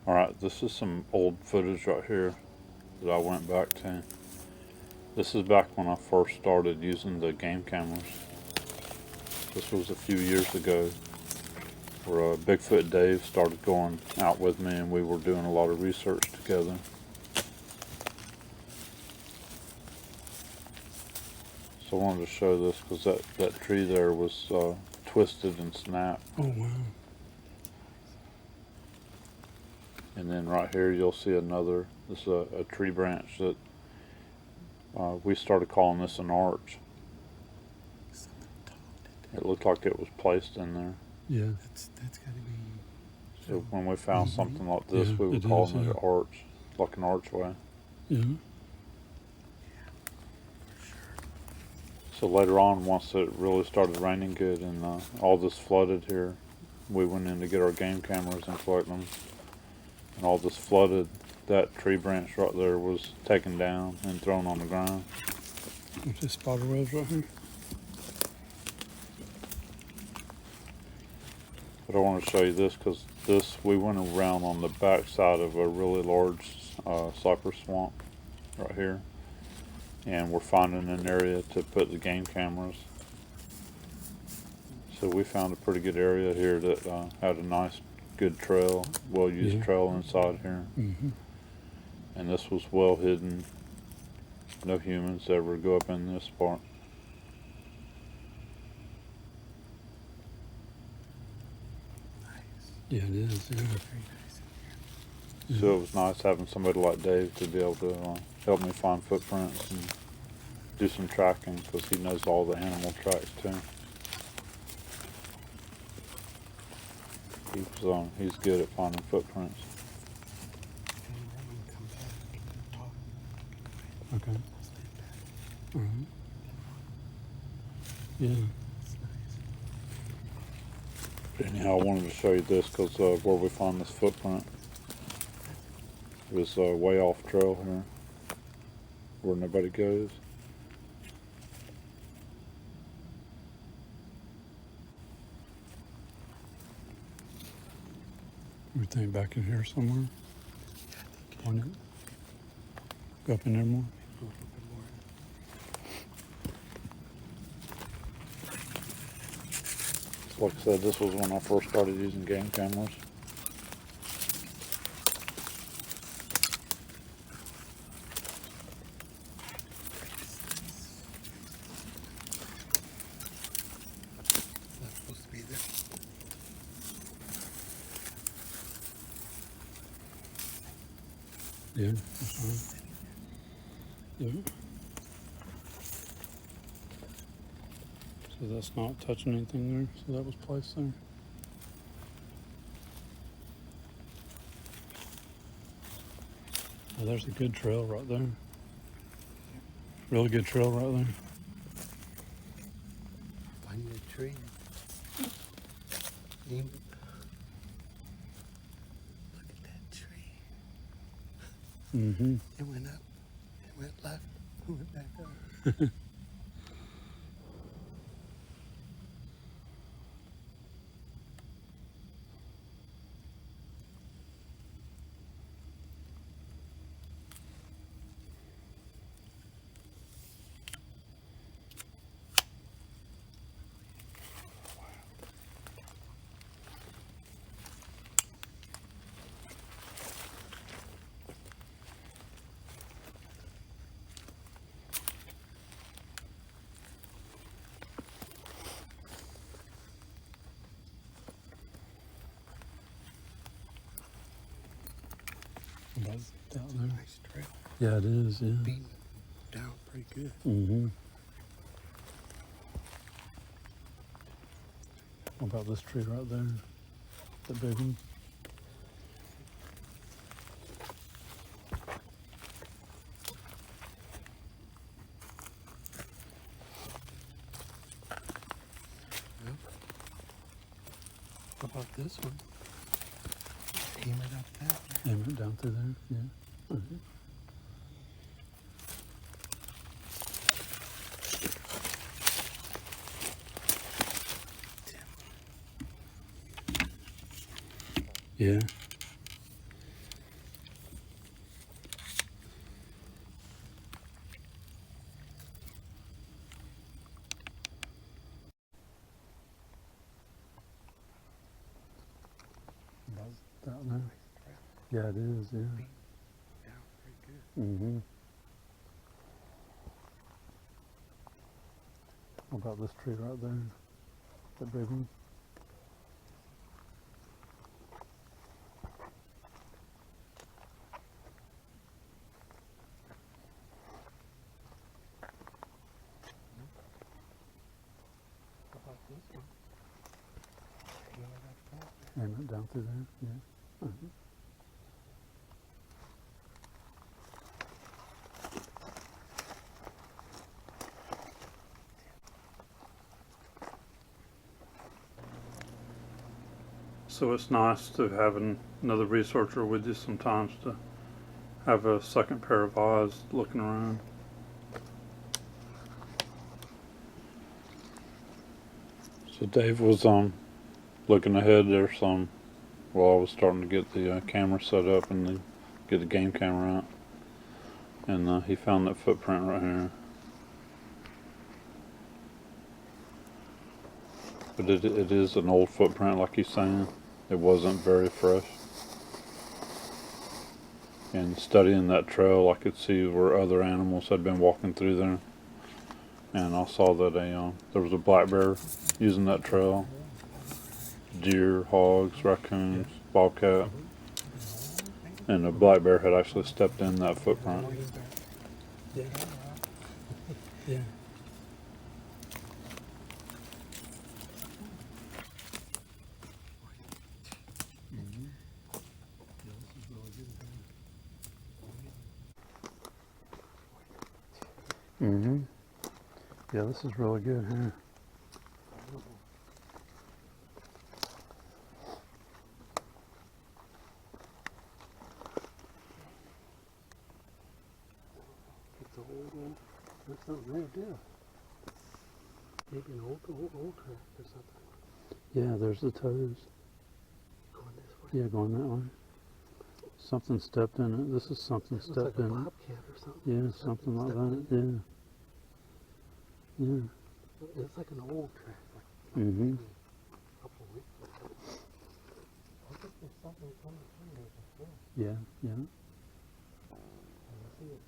Alright, this is some old footage right here that I went back to. This is back when I first started using the game cameras. This was a few years ago where Bigfoot Dave started going out with me and we were doing a lot of research together. So I wanted to show this because that tree there was twisted and snapped. Oh, wow. And then right here you'll see another, this is a tree branch that we started calling this an arch. It looked like it was placed in there. Yeah. That's got to be. So when we found something like this, Yeah, we would it call is, it an yeah. arch, like an archway. Yeah. So later on, once it really started raining good and all this flooded here, we went in to get our game cameras and collect them. And all this flooded, that tree branch right there was taken down and thrown on the ground. What's this spider webs right here? But I want to show you this because we went around on the back side of a really large cypress swamp right here. And we're finding an area to put the game cameras. So we found a pretty good area here that had a nice, good trail, well-used trail inside here. Mm-hmm. And this was well hidden. No humans ever go up in this part. Yeah, it is. Yeah. Very nice in here. So it was nice having somebody like Dave to be able to help me find footprints and do some tracking because he knows all the animal tracks too. He's good at finding footprints. If anyone come back, talk. Okay. Stand back. All right. Yeah. It's nice. But anyhow, I wanted to show you this because where we found this footprint was way off trail here where nobody goes. We think back in here somewhere. Point it. Go up in there more. A little bit more. Like I said, this was when I first started using game cameras. It's not supposed to be there. Yeah. That's fine. Yeah. So that's not touching anything there. So that was placed there. Oh, there's a good trail right there. Really good trail right there. Find the tree. Aim it. Look at that tree. Mm-hmm. It went up. It went left. It went back up. About down there. Nice trail. Yeah, it is. Yeah. Beaten down pretty good. Mm-hmm. What about this tree right there? The big one? Yep. What about this one? Aim it up that way. Aim it down through there. Yeah. Mm-hmm. Yeah. Out there. Yeah, it is. Yeah. Down pretty good. Mm-hmm. What about this tree right there? That big one? How about this one? Came right up top. And it down through there? Yeah. Uh-huh. So it's nice to have another researcher with you sometimes to have a second pair of eyes looking around. So Dave was looking ahead there some while I was starting to get the camera set up and get the game camera out, and he found that footprint right here. But it is an old footprint, like he's saying. It wasn't very fresh. And studying that trail, I could see where other animals had been walking through there. And I saw that there was a black bear using that trail. Deer, hogs, raccoons, bobcat. And the black bear had actually stepped in that footprint. Yeah. Yeah. Mm-hmm. Yeah, this is really good here. It's an old, there's something there too. Maybe an old track or something. Yeah, there's the toes. Going this way. Yeah, going that way. Something stepped in it. This is something Looks stepped like a in it. bobcat or something. Yeah, something like that. Yeah. Yeah. It's like an old track. Like Mm-hmm. maybe a couple of weeks ago. I think there's something coming through there before. Yeah, yeah. I see it.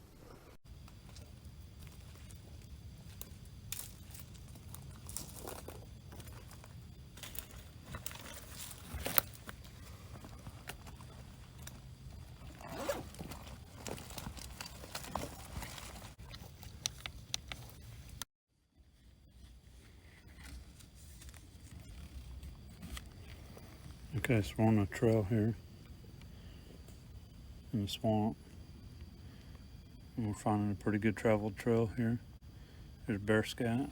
Okay, so we're on a trail here in the swamp. And we're finding a pretty good traveled trail here. There's bear scat.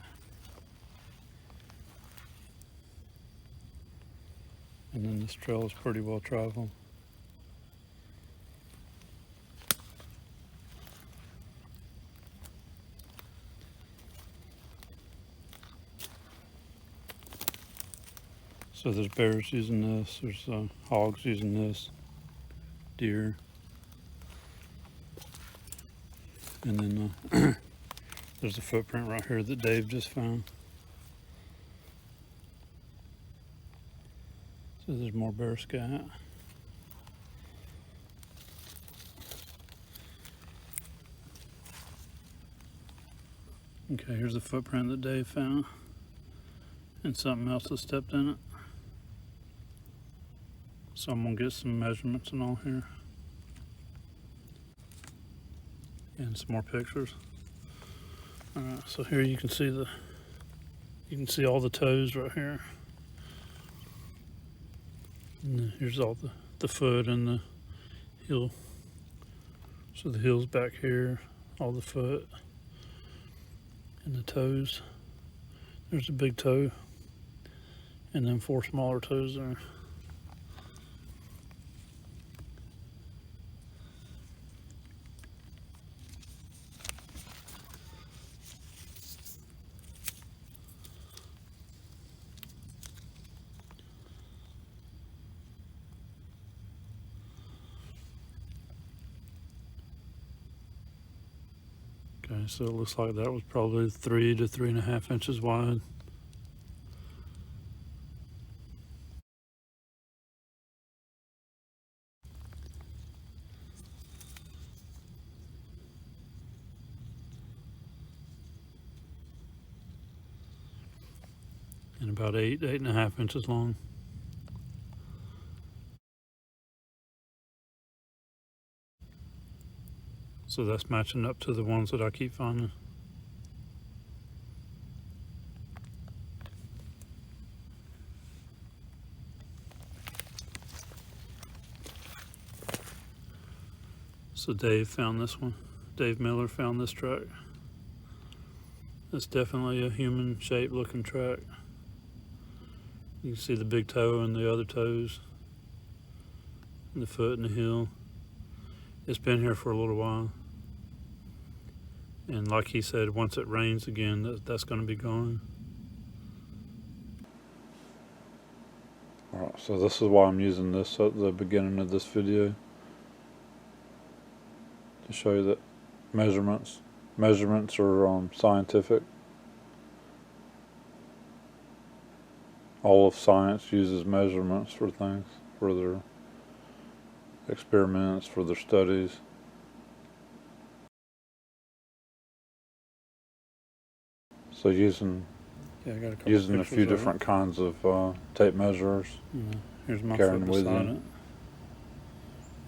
And then this trail is pretty well traveled. So there's bears using this, there's hogs using this, deer. And then there's a footprint right here that Dave just found. So there's more bear scat. Okay, here's the footprint that Dave found. And something else has stepped in it. So I'm gonna get some measurements and all here. And some more pictures. Alright, so here you can see all the toes right here. And then here's all the foot and the heel. So the heel's back here, all the foot and the toes. There's a big toe and then 4 smaller toes there. Okay, so it looks like that was probably 3 to 3.5 inches wide. about 8.5 inches long. So that's matching up to the ones that I keep finding. So Dave found this one. Dave Miller found this track. It's definitely a human-shaped looking track. You can see the big toe and the other toes, and the foot and the heel. It's been here for a little while. And like he said, once it rains again, that's going to be gone. Alright, so this is why I'm using this at the beginning of this video. To show you that measurements are scientific. All of science uses measurements for things, for their experiments, for their studies. So using a few different kinds of tape measures. Yeah, here's my carrying foot with beside you. it.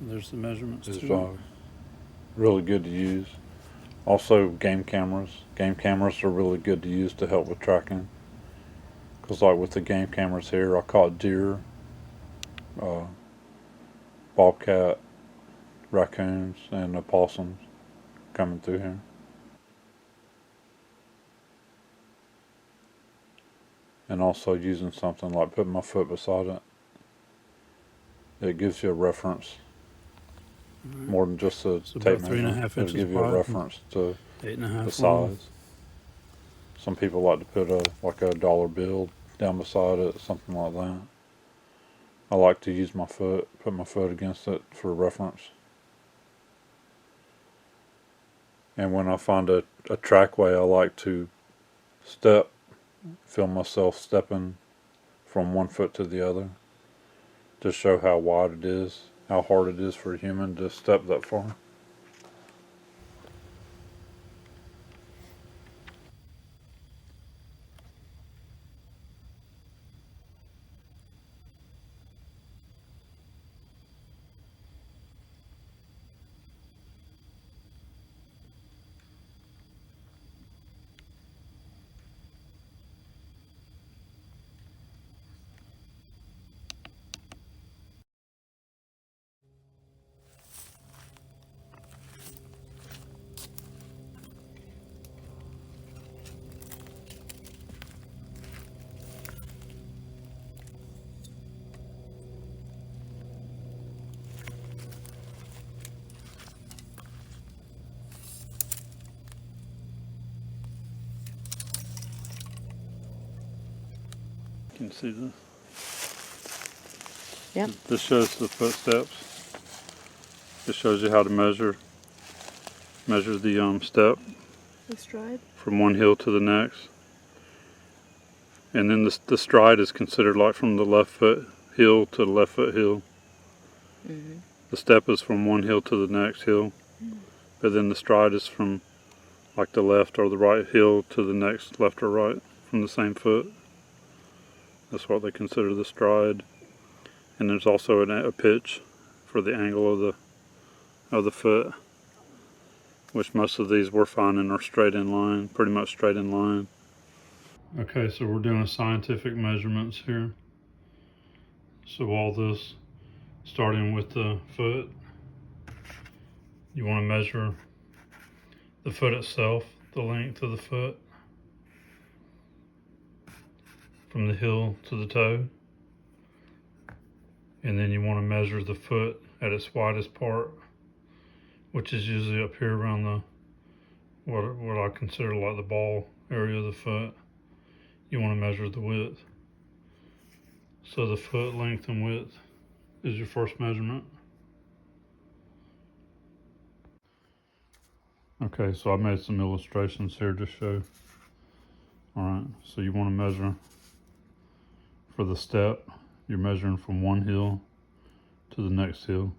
There's the measurements Is too. really good to use. Also game cameras. Game cameras are really good to use to help with tracking. Because like with the game cameras here, I caught deer, bobcat, raccoons, and opossums coming through here. And also using something like putting my foot beside it. It gives you a reference. More than just a tape about measure. 3.5 It'll inches give you a wide, reference to 8.5 the long. size. Some people like to put a dollar bill down beside it, something like that. I like to use my foot, put my foot against it for reference. And when I find a trackway, I like to feel myself stepping from one foot to the other. To show how wide it is, how hard it is for a human to step that far. You can see the. Yep. This shows the footsteps. This shows you how to measure the step The stride. from one heel to the next. And then the stride is considered like from the left foot heel to the left foot heel. Mm-hmm. The step is from one heel to the next heel. But then the stride is from like the left or the right heel to the next left or right from the same foot. That's what they consider the stride. And there's also a pitch for the angle of the foot, which most of these we're finding are straight in line, pretty much straight in line. Okay, so we're doing scientific measurements here. So all this, starting with the foot, you want to measure the foot itself, the length of the foot, from the heel to the toe. And then you want to measure the foot at its widest part, which is usually up here around the what I consider like the ball area of the foot. You want to measure the width. So the foot length and width is your first measurement. Okay, so I made some illustrations here to show. Alright, so you want to measure for the step, you're measuring from one heel to the next heel.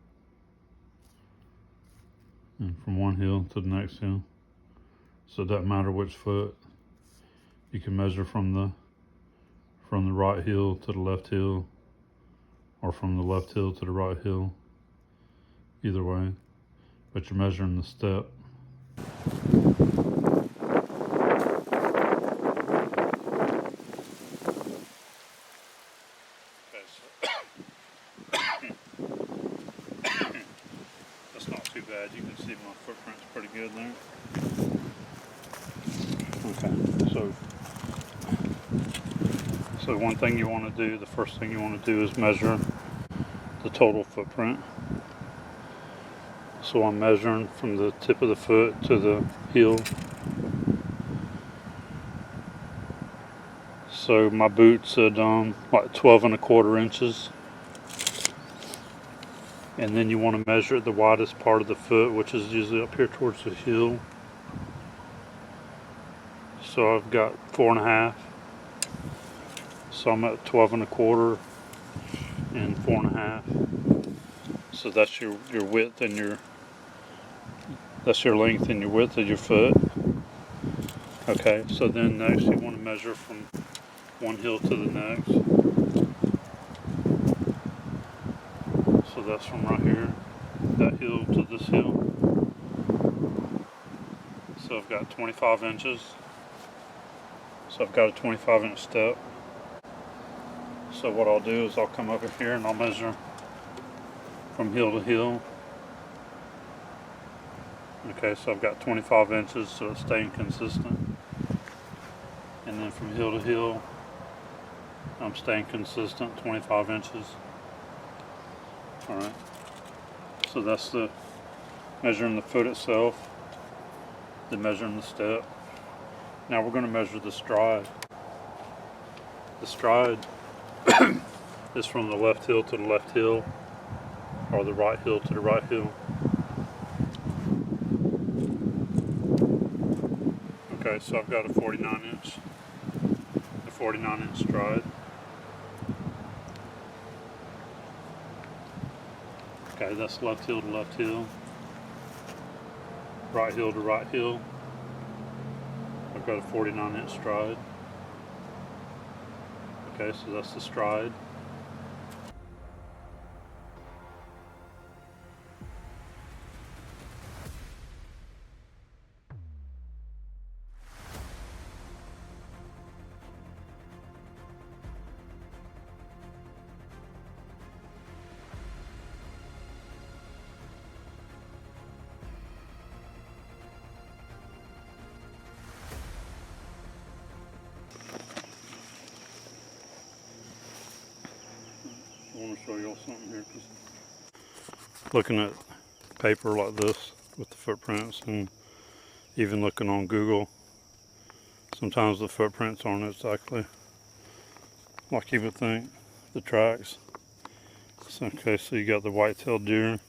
And from one heel to the next heel. So it doesn't matter which foot. You can measure from from the right heel to the left heel, or from the left heel to the right heel, either way, but you're measuring the step. That's not too bad. You can see my footprint's pretty good there. Okay, so one thing you want to do, the first thing you want to do is measure the total footprint. So I'm measuring from the tip of the foot to the heel. So my boot's at like 12 1/4 inches. And then you want to measure the widest part of the foot, which is usually up here towards the heel. So I've got 4.5. So I'm at 12 1/4 and 4.5. So that's your width and that's your length and your width of your foot. Okay, so then next you want to measure from one heel to the next. So that's from right here, that heel to this heel. So I've got 25 inches. So I've got a 25-inch step. So what I'll do is I'll come over here and I'll measure from heel to heel. Okay, so I've got 25 inches, so it's staying consistent. And then from heel to heel, I'm staying consistent, 25 inches. Alright, so that's the measuring the foot itself, then measuring the step. Now we're going to measure the stride. The stride is from the left heel to the left heel, or the right heel to the right heel. Okay, so I've got a 49-inch stride. Okay, that's left heel to left heel, right heel to right heel. I've got a 49-inch stride. Okay, so that's the stride. I want to show y'all something here. Looking at paper like this with the footprints, and even looking on Google, sometimes the footprints aren't exactly like you would think, the tracks. So, okay, so you got the white-tailed deer.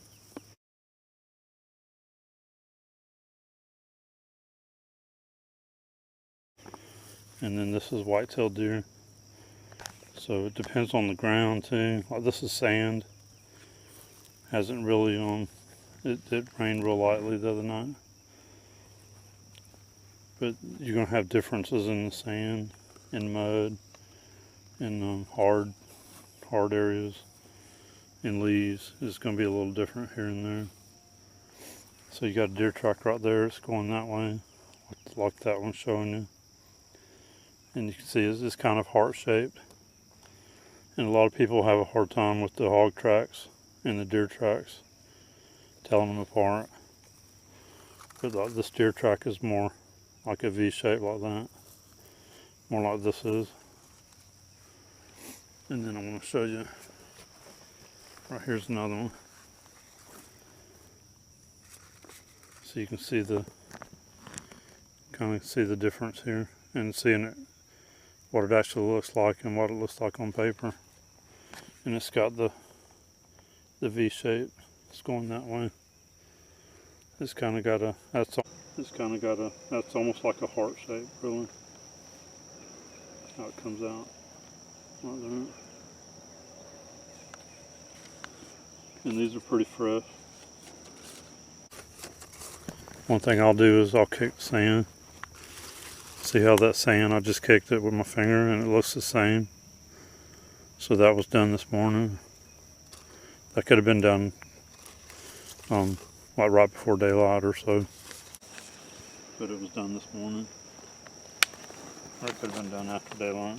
And then this is white-tailed deer. So it depends on the ground too. Like this is sand. Hasn't really it rained real lightly the other night. But you're gonna have differences in the sand, in mud, in hard areas, in leaves. It's gonna be a little different here and there. So you got a deer track right there. It's going that way, like that one's showing you. And you can see it's kind of heart-shaped. And a lot of people have a hard time with the hog tracks and the deer tracks, telling them apart. But like this deer track is more like a V shape like that, more like this is. And then I want to show you, right here's another one. So you can see kind of see the difference here, and seeing it, what it actually looks like and what it looks like on paper. And it's got the V shape. It's going that way. It's kind of got that's almost like a heart shape, really. How it comes out like that. And these are pretty fresh. One thing I'll do is I'll kick sand. See how that sand, I just kicked it with my finger and it looks the same. So that was done this morning. That could have been done like right before daylight or so. But it was done this morning. Or it could have been done after daylight.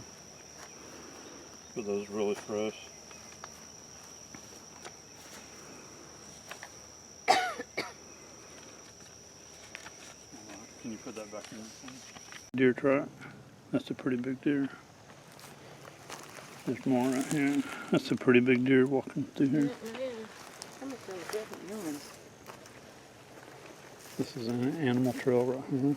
But those are really fresh. Can you put that back in? Deer track. That's a pretty big deer. There's more right here. That's a pretty big deer walking through here. This is an animal trail right here.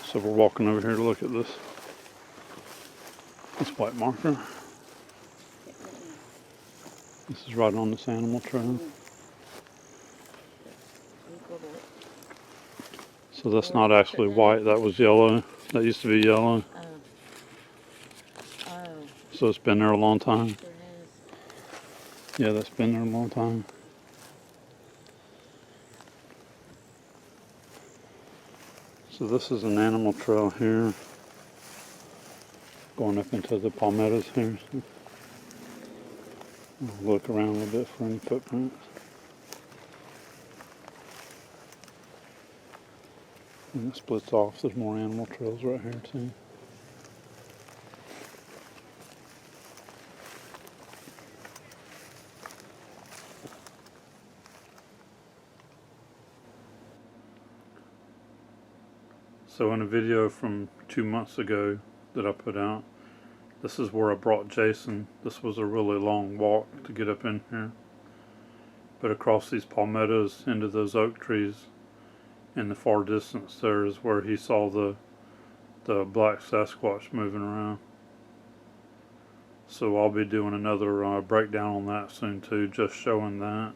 So we're walking over here to look at this white marker. This is right on this animal trail. So that's not actually white, that was yellow. That used to be yellow. So it's been there a long time. Yeah, that's been there a long time. So this is an animal trail here. Going up into the palmettos here. I'll look around a little bit for any footprints. And it splits off. There's more animal trails right here too. So in a video from 2 months ago that I put out, this is where I brought Jason. This was a really long walk to get up in here. But across these palmettos into those oak trees in the far distance there is where he saw the black Sasquatch moving around. So I'll be doing another breakdown on that soon too, just showing that.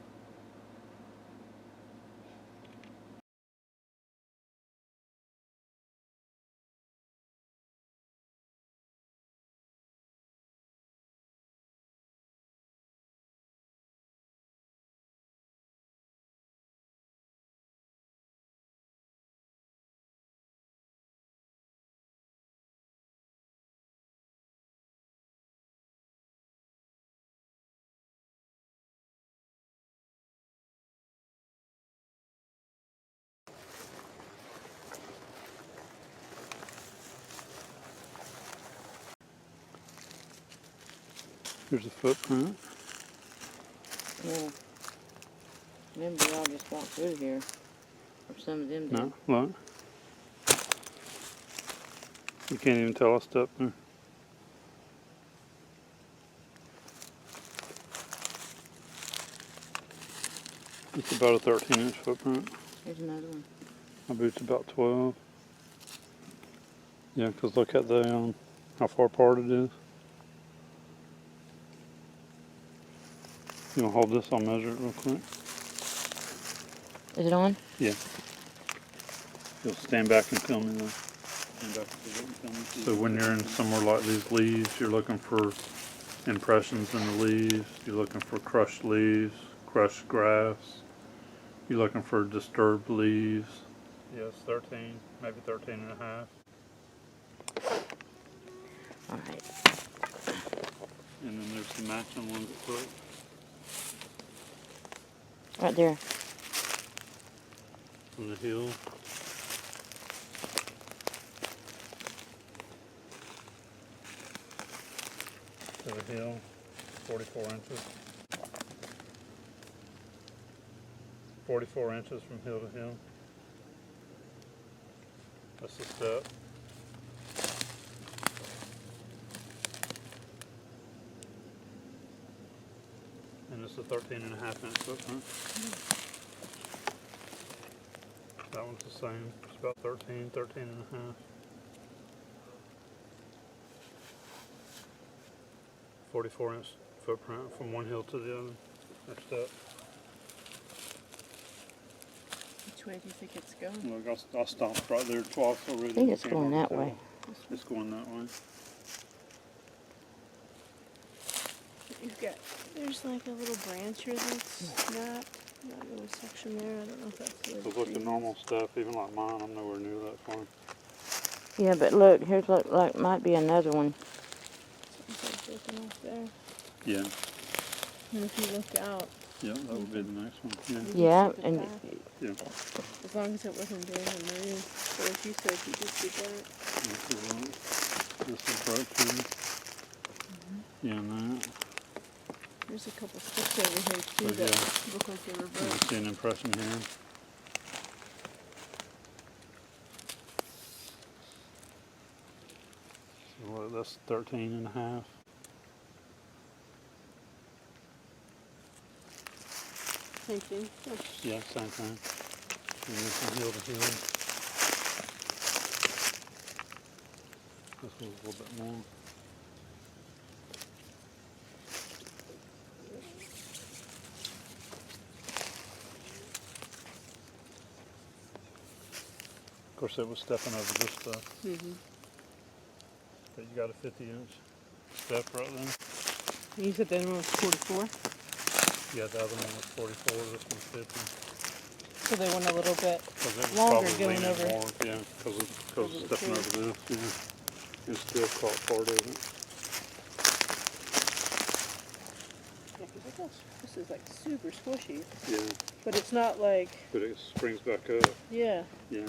Here's a footprint. Yeah. Remember, y'all just walked through here. Or some of them did. No, look. You can't even tell I stepped there. It's about a 13-inch footprint. Here's another one. My boot's about 12. Yeah, because look at the how far apart it is. You want to hold this? I'll measure it real quick. Is it on? Yeah. You'll stand back and film me though. So when you're in somewhere like these leaves, you're looking for impressions in the leaves. You're looking for crushed leaves, crushed grass. You're looking for disturbed leaves. Yes, 13, maybe 13 and a half. Alright. And then there's the matching one's foot. Right there. On the hill. To the hill, 44 inches. 44 inches from hill to hill. That's the step. And it's a 13.5-inch footprint. That one's the same. It's about 13 and a half. 44-inch footprint from one hill to the other. Or step. Which way do you think it's going? Look, I stopped right there twice already. I think it's going that way. It's going that way. You've got, there's there's like a little branch here that's not that little section there. I don't know if that's the So look at normal stuff, even like mine, I'm nowhere near that far. Yeah, but look, here's like might be another one. Something's like broken off there. Yeah, And if you look out, yeah, that would be the next one. Yeah. you can Yeah, see the and path, Yeah. as long as it wasn't Dave and Marie. So if you said you just did that. This is broken. Yeah, and that. There's a couple sticks over here too Oh, that yeah. look like they were You broke. can see an impression here. So what, that's 13 and a half. Same thing. Oh, Yeah, same thing. And this is heel to heel. This was a little bit more. Of course, it was stepping over this stuff. But you got a 50-inch step right there. You said that one was 44? Yeah, the other one was 44. This one's 50. So they went a little bit. Because it was Longer probably going leaning over. more. Yeah, because Of the stepping tree. over this. Yeah, and still caught part of it. Yeah, because this is like super squishy. Yeah, But it's not like, but it springs back up. yeah. Yeah.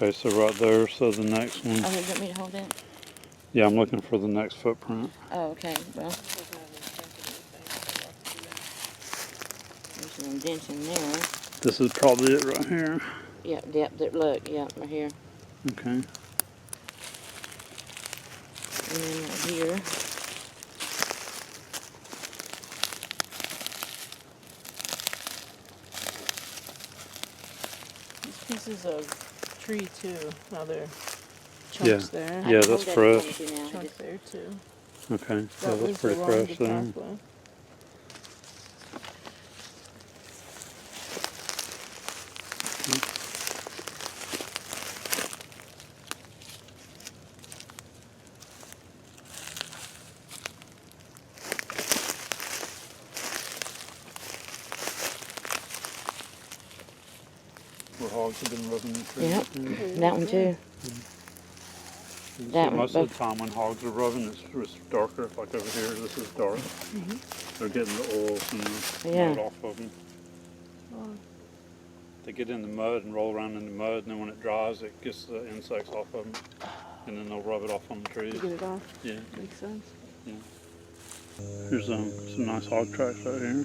Okay, so right there, so the next one. Oh, you want me to hold it? Yeah, I'm looking for the next footprint. Oh, okay. Well, there's some dents in there. This is probably it right here. Yep, yep. Look, yep, right here, Okay. and then right here. These pieces of tree too. Now they're chunks there. Yeah, I can that's hold that fresh. if you want me to now. Chunk there too. Okay, yeah, That that's was pretty along fresh the there. pathway. Where hogs have been rubbing the tree. Yep, Yeah. that one too. You That see, one, most of both. the time when hogs are rubbing, it's darker. Like over here, this is dark. They're getting the oils and the Yeah. mud off of them. Oh, They get in the mud and roll around in the mud, and then when it dries, it gets the insects off of them, and then they'll rub it off on the trees. to get it off. Yeah. Makes sense. Here's some nice hog tracks right here.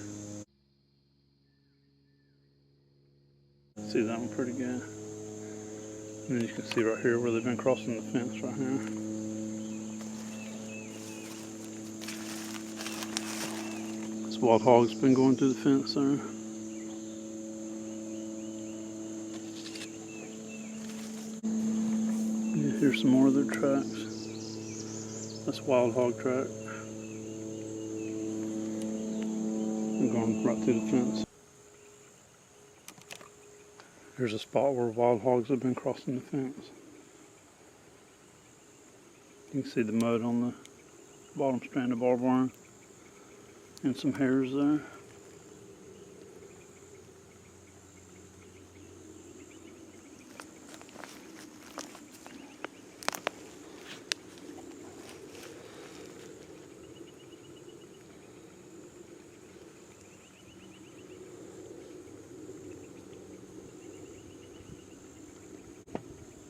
See that one pretty good. And then you can see right here where they've been crossing the fence right here. This wild hog's been going through the fence there. Yeah, here's some more of their tracks. That's wild hog track. I'm going right through the fence. Here's a spot where wild hogs have been crossing the fence. You can see the mud on the bottom strand of barbed wire and some hairs there.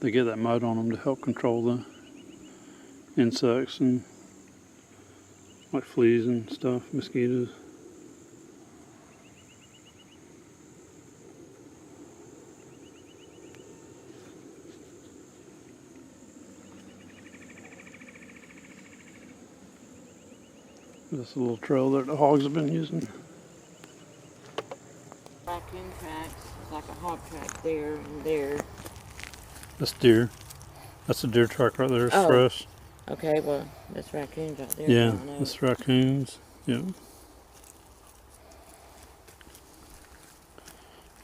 They get that mud on them to help control the insects and like fleas and stuff, mosquitoes. This is a little trail that the hogs have been using. Raccoon tracks. It's like a hog track there and there. That's deer. That's a deer track right there. It's Oh. fresh. Okay, well, that's raccoons right there. Yeah, I know. that's raccoons. Yeah.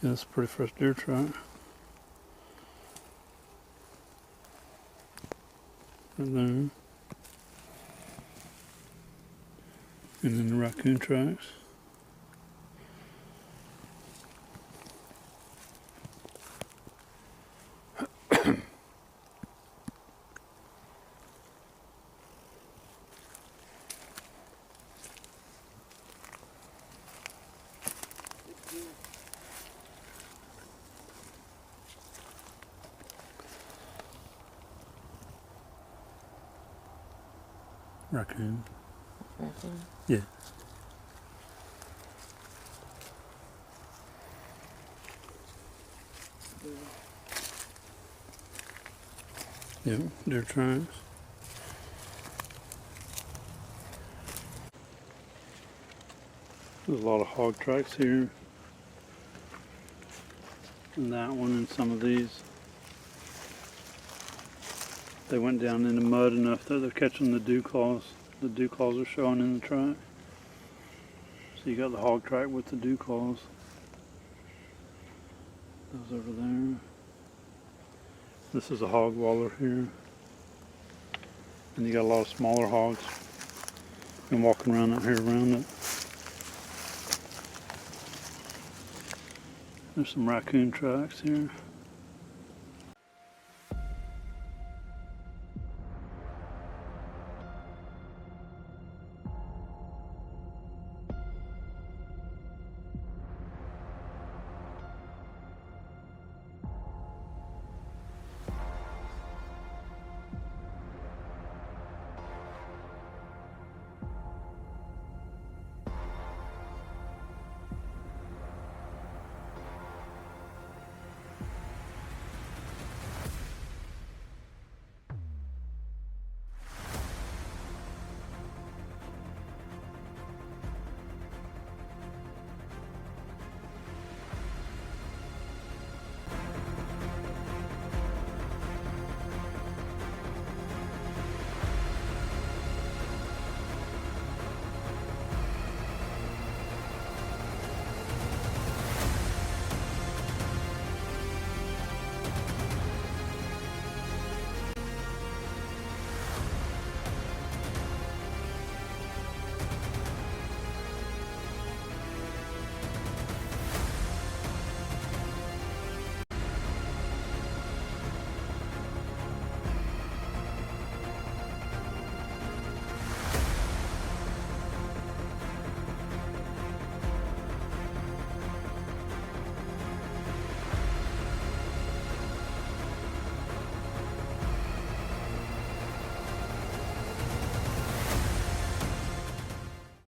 Yeah, that's a pretty fresh deer track. right there. And then the raccoon tracks. Raccoon. Raccoon. Yeah. Yep, deer tracks. There's a lot of hog tracks here. And that one and some of these. They went down in the mud enough that they're catching the dew claws. The dew claws are showing in the track. So you got the hog track with the dew claws. Those over there. This is a hog waller here. And you got a lot of smaller hogs. Been walking around out here around it. There's some raccoon tracks here.